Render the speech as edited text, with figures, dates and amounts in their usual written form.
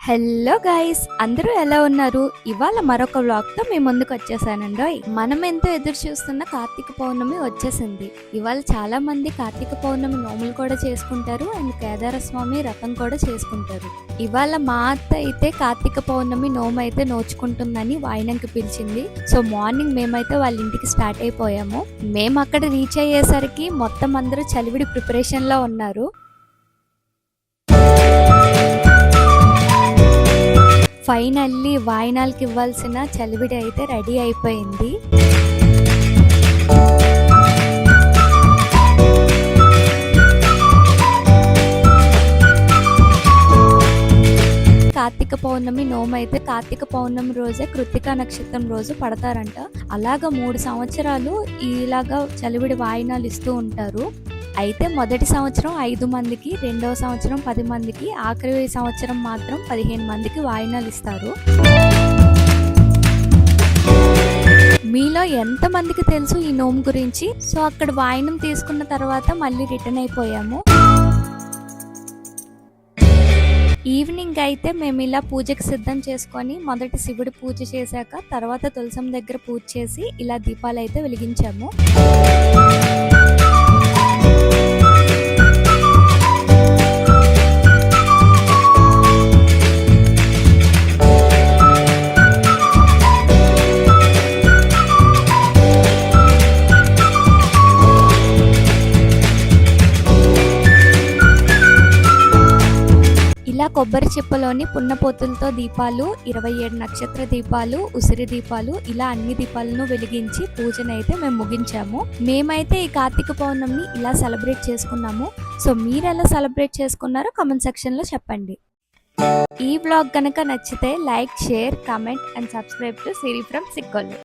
Hello guys, అందరూ ఎలా ఉన్నారు? ఇవాళ మరొక వ్లాగ్ తో మీ ముందుకు వచ్చేసానండోయ్. మనం ఎంతో ఎదురు చూస్తున్న కార్తీక పౌర్ణమి వచ్చేసింది. ఇవాళ చాలా మంది కార్తీక పౌర్ణమి నోములు కూడా చేసుకుంటారు అండ్ కేదార స్వామి రథం కూడా చేసుకుంటారు. ఇవాళ మా అత్త అయితే కార్తీక పౌర్ణమి నోము అయితే నోచుకుంటుందని వాయినంకి పిలిచింది. సో మార్నింగ్ మేమైతే వాళ్ళ ఇంటికి స్టార్ట్ అయిపోయాము. మేము అక్కడ రీచ్ అయ్యేసరికి మొత్తం అందరూ చలివిడి ప్రిపరేషన్ లో ఉన్నారు. ఫైనల్లీ వాయినాలకి ఇవ్వాల్సిన చలివిడి అయితే రెడీ అయిపోయింది. కార్తీక పౌర్ణమి నోము అయితే కార్తీక పౌర్ణమి రోజే కృత్తికా నక్షత్రం రోజు పడతారంట. అలాగా 3 సంవత్సరాలు ఇలాగా చలివిడి వాయినాలు ఇస్తూ ఉంటారు. అయితే మొదటి సంవత్సరం 5 మందికి, రెండవ సంవత్సరం 10 మందికి, ఆఖరి సంవత్సరం మాత్రం 15 మందికి వాయినాలు ఇస్తారు. మీలో ఎంతమందికి తెలుసు ఈ నోము గురించి? సో అక్కడ వాయినం తీసుకున్న తర్వాత మళ్ళీ రిటర్న్ అయిపోయాము. ఈవినింగ్ అయితే మేము ఇలా పూజకి సిద్ధం చేసుకొని మొదటి శివుడి పూజ చేశాక తర్వాత తులసం దగ్గర పూజ చేసి ఇలా దీపాలు అయితే వెలిగించాము. ఇలా కొబ్బరి చిప్పలోని పున్నపోతులతో దీపాలు, 27 నక్షత్ర దీపాలు, ఉసిరి దీపాలు, ఇలా అన్ని దీపాలను వెలిగించి పూజనైతే మేము ముగించాము. మేమైతే ఈ కార్తీక పౌర్ణమిని ఇలా సెలబ్రేట్ చేసుకున్నాము. సో మీరు ఎలా సెలబ్రేట్ చేసుకున్నారో కామెంట్ సెక్షన్ లో చెప్పండి. ఈ వ్లాగ్ కనుక నచ్చితే like, share, comment and subscribe to Siri from సిక్కొల్లు.